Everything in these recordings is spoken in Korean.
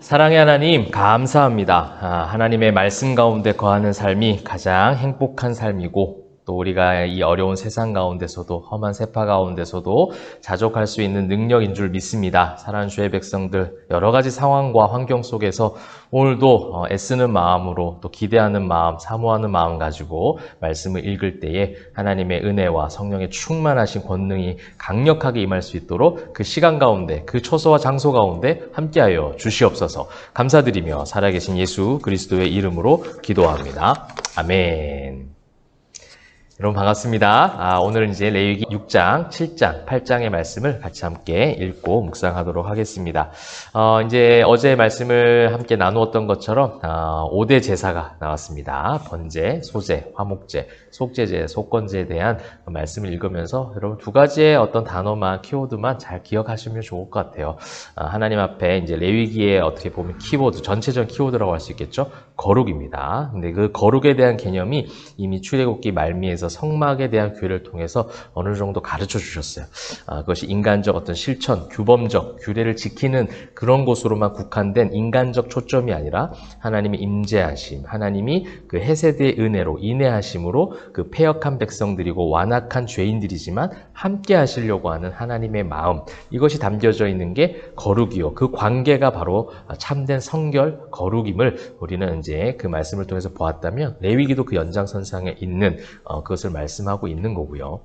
사랑의 하나님, 감사합니다. 하나님의 말씀 가운데 거하는 삶이 가장 행복한 삶이고, 또 우리가 이 어려운 세상 가운데서도, 험한 세파 가운데서도 자족할 수 있는 능력인 줄 믿습니다. 사랑하는 주의 백성들, 여러 가지 상황과 환경 속에서 오늘도 애쓰는 마음으로, 또 기대하는 마음, 사모하는 마음 가지고 말씀을 읽을 때에 하나님의 은혜와 성령의 충만하신 권능이 강력하게 임할 수 있도록 그 시간 가운데, 그 초소와 장소 가운데 함께하여 주시옵소서. 감사드리며 살아계신 예수 그리스도의 이름으로 기도합니다. 아멘. 여러분 반갑습니다. 오늘은 이제 레위기 6장, 7장, 8장의 말씀을 같이 함께 읽고 묵상하도록 하겠습니다. 이제 어제 말씀을 함께 나누었던 것처럼 5대 제사가 나왔습니다. 번제, 소제, 화목제, 속제제, 속건제에 대한 말씀을 읽으면서 여러분 두 가지의 어떤 단어만, 키워드만 잘 기억하시면 좋을 것 같아요. 하나님 앞에 이제 레위기의 어떻게 보면 키워드, 전체적인 키워드라고 할 수 있겠죠. 거룩입니다. 근데 그 거룩에 대한 개념이 이미 출애굽기 말미에서 성막에 대한 교회를 통해서 어느 정도 가르쳐 주셨어요. 그것이 인간적 어떤 실천, 규범적, 규례를 지키는 그런 곳으로만 국한된 인간적 초점이 아니라 하나님의 임재하심, 하나님이 그 헤세드의 은혜로 인내하심으로 그 패역한 백성들이고 완악한 죄인들이지만 함께 하시려고 하는 하나님의 마음, 이것이 담겨져 있는 게 거룩이요. 그 관계가 바로 참된 성결, 거룩임을 우리는 이제 그 말씀을 통해서 보았다면 레위기도 그 연장선상에 있는 그것을 말씀하고 있는 거고요.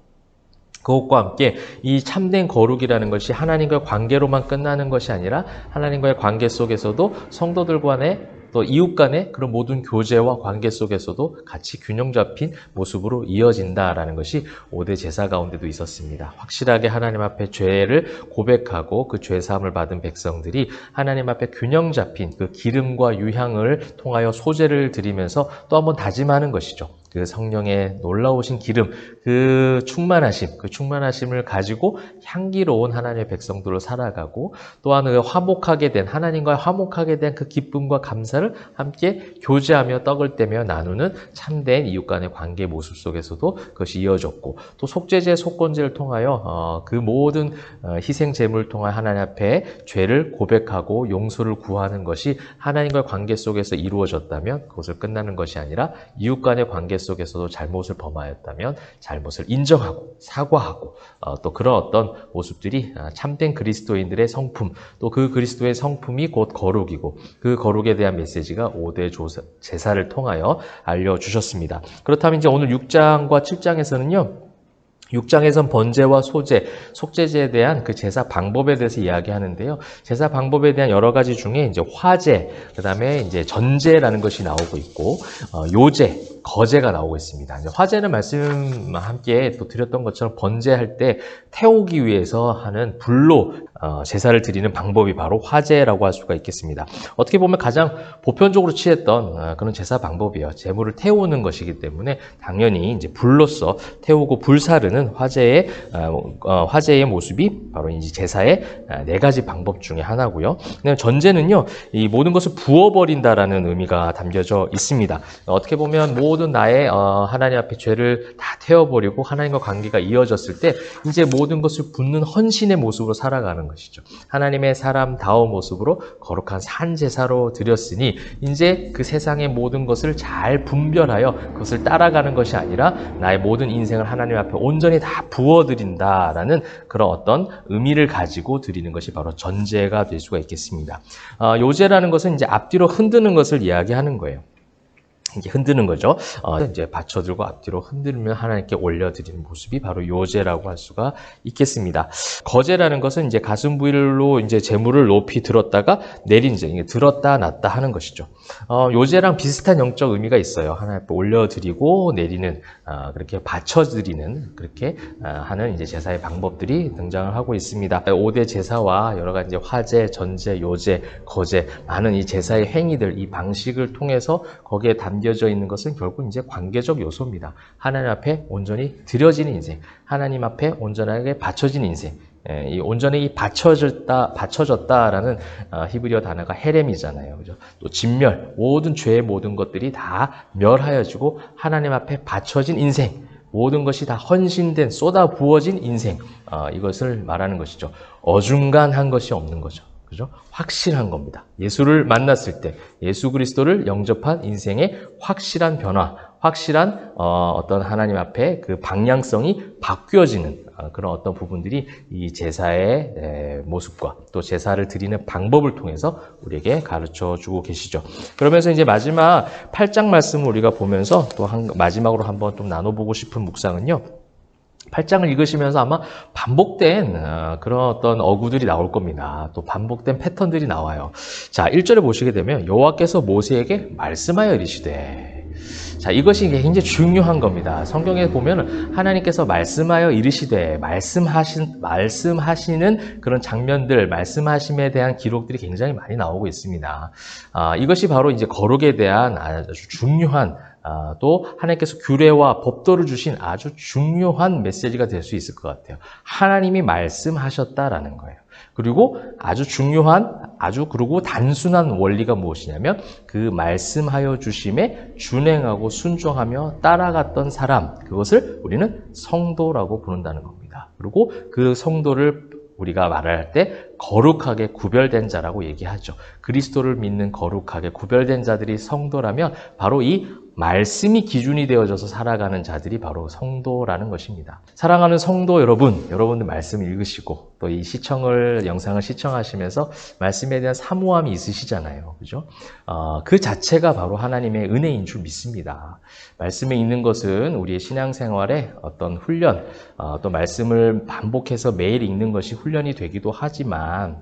그것과 함께 이 참된 거룩이라는 것이 하나님과의 관계로만 끝나는 것이 아니라 하나님과의 관계 속에서도 성도들 간에 또 이웃 간의 그런 모든 교제와 관계 속에서도 같이 균형 잡힌 모습으로 이어진다라는 것이 5대 제사 가운데도 있었습니다. 확실하게 하나님 앞에 죄를 고백하고 그 죄 사함을 받은 백성들이 하나님 앞에 균형 잡힌 그 기름과 유향을 통하여 소제를 드리면서 또 한번 다짐하는 것이죠. 그 성령의 놀라우신 기름, 그 충만하심을 가지고 향기로운 하나님의 백성들로 살아가고 또한 그 화목하게 된, 하나님과 화목하게 된 그 기쁨과 감사를 함께 교제하며 떡을 떼며 나누는 참된 이웃 간의 관계 모습 속에서도 그것이 이어졌고, 또 속죄제, 속건제를 통하여 그 모든 희생 제물을 통하여 하나님 앞에 죄를 고백하고 용서를 구하는 것이 하나님과의 관계 속에서 이루어졌다면 그것을 끝나는 것이 아니라 이웃 간의 관계 속에서도 잘못을 범하였다면 잘못을 인정하고 사과하고 또 그런 어떤 모습들이 참된 그리스도인들의 성품, 또 그 그리스도의 성품이 곧 거룩이고 그 거룩에 대한 메시지가 5대 제사를 통하여 알려주셨습니다. 그렇다면 이제 오늘 6장과 7장에서는요. 6장에선 번제와 소제, 속제제에 대한 그 제사 방법에 대해서 이야기하는데요. 제사 방법에 대한 여러 가지 중에 이제 화제, 그다음에 이제 전제라는 것이 나오고 있고, 요제, 거제가 나오고 있습니다. 이제 화제는 말씀 함께 또 드렸던 것처럼 번제할 때 태우기 위해서 하는 불로 제사를 드리는 방법이 바로 화제라고 할 수가 있겠습니다. 어떻게 보면 가장 보편적으로 취했던 그런 제사 방법이에요. 제물을 태우는 것이기 때문에 당연히 이제 불로서 태우고 불사르는 화제의 모습이 바로 이제 제사의 네 가지 방법 중에 하나고요. 전제는요, 이 모든 것을 부어버린다라는 의미가 담겨져 있습니다. 어떻게 보면 모든 나의 하나님 앞에 죄를 다 태워버리고 하나님과 관계가 이어졌을 때 이제 모든 것을 붓는 헌신의 모습으로 살아가는 것이죠. 하나님의 사람다운 모습으로 거룩한 산제사로 드렸으니 이제 그 세상의 모든 것을 잘 분별하여 그것을 따라가는 것이 아니라 나의 모든 인생을 하나님 앞에 온전히 다 부어드린다라는 그런 어떤 의미를 가지고 드리는 것이 바로 전제가 될 수가 있겠습니다. 요제라는 것은 이제 앞뒤로 흔드는 것을 이야기하는 거예요. 이게 흔드는 거죠. 이제 받쳐들고 앞뒤로 흔들면 하나님께 올려드리는 모습이 바로 요제라고 할 수가 있겠습니다. 거제라는 것은 이제 가슴 부위로 이제 재물을 높이 들었다가 내린 이제 들었다 놨다 하는 것이죠. 요제랑 비슷한 영적 의미가 있어요. 하나님 앞에 올려드리고 내리는, 그렇게 받쳐드리는, 그렇게 하는 이제 제사의 방법들이 등장을 하고 있습니다. 5대 제사와 여러 가지 이제 화제, 전제, 요제, 거제, 많은 이 제사의 행위들, 이 방식을 통해서 거기에 담겨져 있는 것은 결국 이제 관계적 요소입니다. 하나님 앞에 온전히 드려지는 인생, 하나님 앞에 온전하게 바쳐진 인생, 이 온전히 바쳐졌다라는 히브리어 단어가 헤렘이잖아요. 그죠? 또 진멸, 모든 죄의 모든 것들이 다 멸하여지고 하나님 앞에 바쳐진 인생, 모든 것이 다 헌신된, 쏟아 부어진 인생, 이것을 말하는 것이죠. 어중간한 것이 없는 거죠. 그죠? 확실한 겁니다. 예수를 만났을 때, 예수 그리스도를 영접한 인생의 확실한 변화, 확실한 어떤 하나님 앞에 그 방향성이 바뀌어지는 그런 어떤 부분들이 이 제사의 모습과 또 제사를 드리는 방법을 통해서 우리에게 가르쳐 주고 계시죠. 그러면서 이제 마지막 8장 말씀을 우리가 보면서 또 마지막으로 한번 좀 나눠보고 싶은 묵상은요. 8장을 읽으시면서 아마 반복된 그런 어떤 어구들이 나올 겁니다. 또 반복된 패턴들이 나와요. 자, 1절에 보시게 되면 여호와께서 모세에게 말씀하여 이르시되, 자, 이것이 굉장히 중요한 겁니다. 성경에 보면 하나님께서 말씀하여 이르시되, 말씀하시는 그런 장면들, 말씀하심에 대한 기록들이 굉장히 많이 나오고 있습니다. 이것이 바로 이제 거룩에 대한 아주 중요한 또 하나님께서 규례와 법도를 주신 아주 중요한 메시지가 될 수 있을 것 같아요. 하나님이 말씀하셨다라는 거예요. 그리고 아주 중요한, 그리고 단순한 원리가 무엇이냐면 그 말씀하여 주심에 준행하고 순종하며 따라갔던 사람, 그것을 우리는 성도라고 부른다는 겁니다. 그리고 그 성도를 우리가 말할 때 거룩하게 구별된 자라고 얘기하죠. 그리스도를 믿는 거룩하게 구별된 자들이 성도라면 바로 이 말씀이 기준이 되어져서 살아가는 자들이 바로 성도라는 것입니다. 사랑하는 성도 여러분들 말씀 읽으시고 또 이 영상을 시청하시면서 말씀에 대한 사모함이 있으시잖아요. 그죠? 그 자체가 바로 하나님의 은혜인 줄 믿습니다. 말씀에 있는 것은 우리의 신앙생활의 어떤 훈련, 또 말씀을 반복해서 매일 읽는 것이 훈련이 되기도 하지만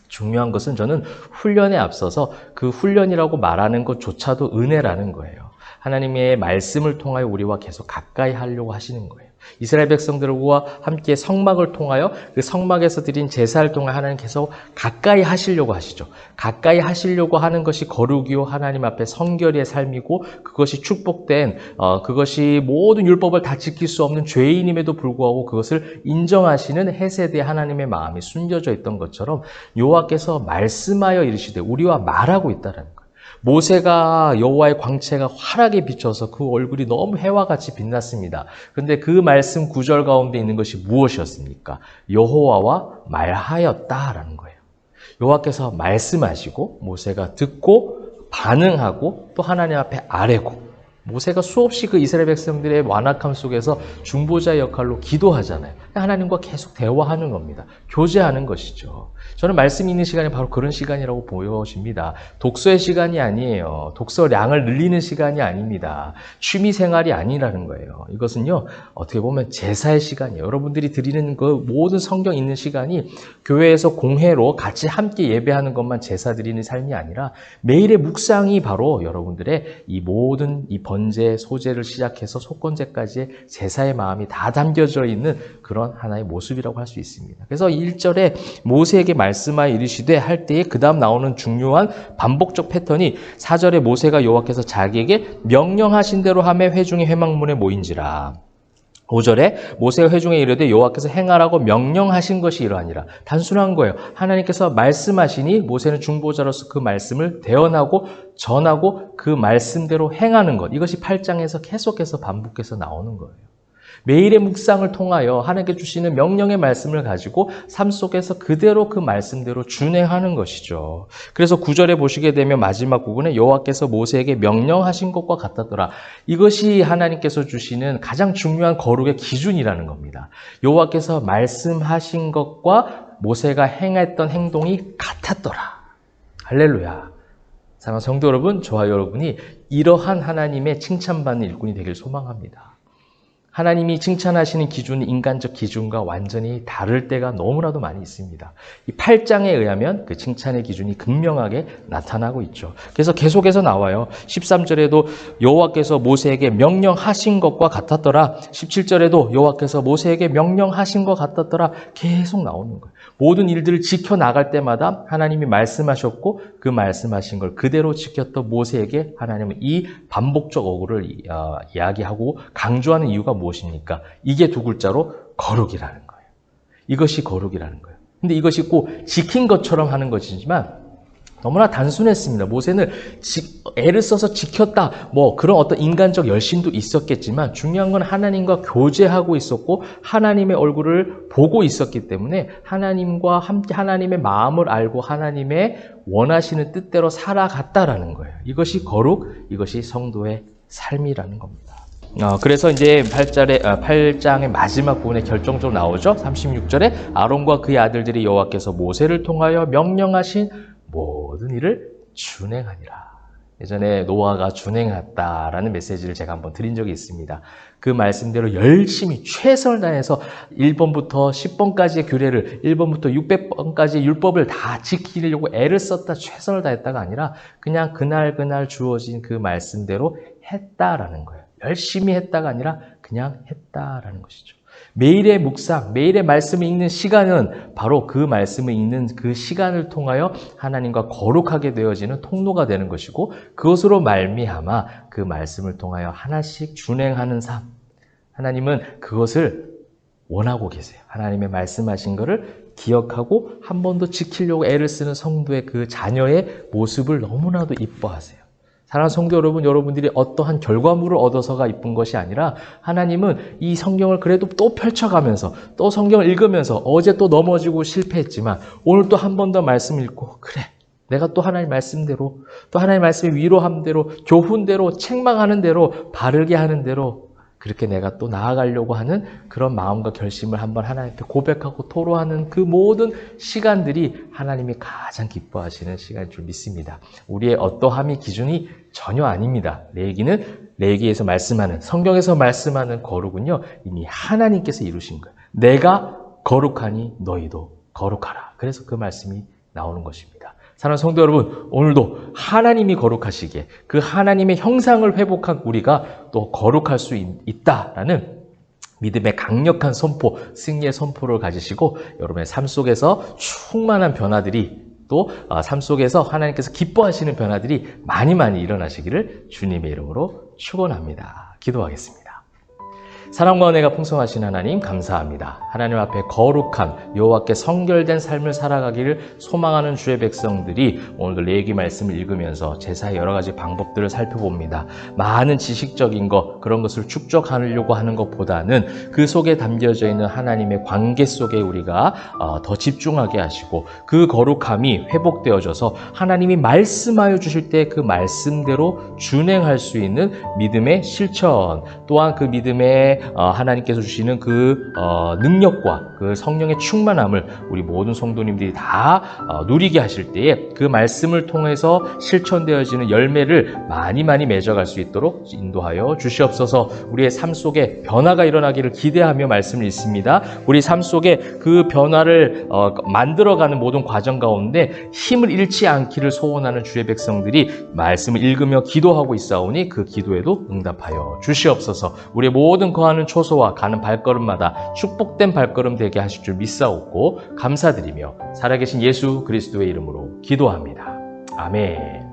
중요한 것은 저는 훈련에 앞서서 그 훈련이라고 말하는 것조차도 은혜라는 거예요. 하나님의 말씀을 통하여 우리와 계속 가까이 하려고 하시는 거예요. 이스라엘 백성들과 함께 성막을 통하여 그 성막에서 드린 제사를 통해 하나님 계속 가까이 하시려고 하시죠. 가까이 하시려고 하는 것이 거룩이요 하나님 앞에 성결의 삶이고 그것이 축복된 그것이 모든 율법을 다 지킬 수 없는 죄인임에도 불구하고 그것을 인정하시는 헤세드의 하나님의 마음이 숨겨져 있던 것처럼 여호와께서 말씀하여 이르시되 우리와 말하고 있다는 거예요. 모세가 여호와의 광채가 환하게 비춰서 그 얼굴이 너무 해와 같이 빛났습니다. 그런데 그 말씀 9절 가운데 있는 것이 무엇이었습니까? 여호와와 말하였다라는 거예요. 여호와께서 말씀하시고 모세가 듣고 반응하고 또 하나님 앞에 아뢰고 모세가 수없이 그 이스라엘 백성들의 완악함 속에서 중보자의 역할로 기도하잖아요. 하나님과 계속 대화하는 겁니다. 교제하는 것이죠. 저는 말씀 있는 시간이 바로 그런 시간이라고 보여집니다. 독서의 시간이 아니에요. 독서량을 늘리는 시간이 아닙니다. 취미생활이 아니라는 거예요. 이것은요, 어떻게 보면 제사의 시간이에요. 여러분들이 드리는 그 모든 성경 있는 시간이 교회에서 공회로 같이 함께 예배하는 것만 제사 드리는 삶이 아니라 매일의 묵상이 바로 여러분들의 이 모든 이 번제, 소제를 시작해서 속건제까지의 제사의 마음이 다 담겨져 있는 그런 하나의 모습이라고 할 수 있습니다. 그래서 1절에 모세에게 말씀하여 이르시되 할 때에 그 다음 나오는 중요한 반복적 패턴이 4절에 모세가 여호와께서 자기에게 명령하신 대로 하매 회중이 회막문에 모인지라. 5절에 모세가 회중에 이르되 여호와께서 행하라고 명령하신 것이 이러하니라. 단순한 거예요. 하나님께서 말씀하시니 모세는 중보자로서 그 말씀을 대언하고 전하고 그 말씀대로 행하는 것. 이것이 8장에서 계속해서 반복해서 나오는 거예요. 매일의 묵상을 통하여 하나님께 주시는 명령의 말씀을 가지고 삶 속에서 그대로 그 말씀대로 준행하는 것이죠. 그래서 9절에 보시게 되면 마지막 부분에 여호와께서 모세에게 명령하신 것과 같았더라. 이것이 하나님께서 주시는 가장 중요한 거룩의 기준이라는 겁니다. 여호와께서 말씀하신 것과 모세가 행했던 행동이 같았더라. 할렐루야. 사랑하는 성도 여러분, 저와 여러분이 이러한 하나님의 칭찬받는 일꾼이 되길 소망합니다. 하나님이 칭찬하시는 기준이 인간적 기준과 완전히 다를 때가 너무나도 많이 있습니다. 이 8장에 의하면 그 칭찬의 기준이 극명하게 나타나고 있죠. 그래서 계속해서 나와요. 13절에도 여호와께서 모세에게 명령하신 것과 같았더라. 17절에도 여호와께서 모세에게 명령하신 것 같았더라. 계속 나오는 거예요. 모든 일들을 지켜나갈 때마다 하나님이 말씀하셨고 그 말씀하신 걸 그대로 지켰던 모세에게 하나님은 이 반복적 어구를 이야기하고 강조하는 이유가 무엇입니까? 이게 두 글자로 거룩이라는 거예요. 이것이 거룩이라는 거예요. 근데 이것이 꼭 지킨 것처럼 하는 것이지만 너무나 단순했습니다. 모세는 애를 써서 지켰다. 그런 어떤 인간적 열심도 있었겠지만 중요한 건 하나님과 교제하고 있었고 하나님의 얼굴을 보고 있었기 때문에 하나님과 함께 하나님의 마음을 알고 하나님의 원하시는 뜻대로 살아갔다라는 거예요. 이것이 거룩, 이것이 성도의 삶이라는 겁니다. 그래서 이제 8장의 마지막 부분에 결정적으로 나오죠. 36절에 아론과 그의 아들들이 여호와께서 모세를 통하여 명령하신 모든 일을 준행하니라. 예전에 노아가 준행했다라는 메시지를 제가 한번 드린 적이 있습니다. 그 말씀대로 열심히 최선을 다해서 1번부터 10번까지의 규례를 1번부터 600번까지의 율법을 다 지키려고 애를 썼다, 최선을 다했다가 아니라 그냥 그날 주어진 그 말씀대로 했다라는 거예요. 열심히 했다가 아니라 그냥 했다라는 것이죠. 매일의 묵상, 매일의 말씀을 읽는 시간은 바로 그 말씀을 읽는 그 시간을 통하여 하나님과 거룩하게 되어지는 통로가 되는 것이고 그것으로 말미암아 그 말씀을 통하여 하나씩 준행하는 삶. 하나님은 그것을 원하고 계세요. 하나님의 말씀하신 것을 기억하고 한 번 더 지키려고 애를 쓰는 성도의 그 자녀의 모습을 너무나도 이뻐하세요. 사랑하는 성도 여러분, 여러분들이 어떠한 결과물을 얻어서가 이쁜 것이 아니라 하나님은 이 성경을 그래도 또 펼쳐가면서 또 성경을 읽으면서 어제 또 넘어지고 실패했지만 오늘 또 한 번 더 말씀 읽고 그래 내가 또 하나님 말씀대로 또 하나님 말씀의 위로함대로 교훈대로 책망하는 대로 바르게 하는 대로 그렇게 내가 또 나아가려고 하는 그런 마음과 결심을 한번 하나님께 고백하고 토로하는 그 모든 시간들이 하나님이 가장 기뻐하시는 시간일 줄 믿습니다. 우리의 어떠함이 기준이 전혀 아닙니다. 레위기에서 말씀하는 성경에서 말씀하는 거룩은요 이미 하나님께서 이루신 거예요. 내가 거룩하니 너희도 거룩하라. 그래서 그 말씀이 나오는 것입니다. 사랑하는 성도 여러분, 오늘도 하나님이 거룩하시기에 그 하나님의 형상을 회복한 우리가 또 거룩할 수 있다라는 믿음의 강력한 선포, 승리의 선포를 가지시고 여러분의 삶 속에서 충만한 변화들이 또 삶 속에서 하나님께서 기뻐하시는 변화들이 많이 일어나시기를 주님의 이름으로 축원합니다. 기도하겠습니다. 사랑과 은혜가 풍성하신 하나님 감사합니다. 하나님 앞에 거룩한 여호와께 성결된 삶을 살아가기를 소망하는 주의 백성들이 오늘도 레위기 말씀을 읽으면서 제사의 여러 가지 방법들을 살펴봅니다. 많은 지식적인 것 그런 것을 축적하려고 하는 것보다는 그 속에 담겨져 있는 하나님의 관계 속에 우리가 더 집중하게 하시고 그 거룩함이 회복되어져서 하나님이 말씀하여 주실 때 그 말씀대로 준행할 수 있는 믿음의 실천 또한 그 믿음의 하나님께서 주시는 그 능력과 그 성령의 충만함을 우리 모든 성도님들이 다 누리게 하실 때에 그 말씀을 통해서 실천되어지는 열매를 많이 맺어갈 수 있도록 인도하여 주시옵소서. 우리의 삶 속에 변화가 일어나기를 기대하며 말씀을 읽습니다. 우리 삶 속에 그 변화를 만들어가는 모든 과정 가운데 힘을 잃지 않기를 소원하는 주의 백성들이 말씀을 읽으며 기도하고 있사오니 그 기도에도 응답하여 주시옵소서. 우리의 모든 거하는 초소와 가는 발걸음마다 축복된 발걸음 되게 하실 줄 믿사옵고 감사드리며 살아계신 예수 그리스도의 이름으로 기도합니다. 아멘.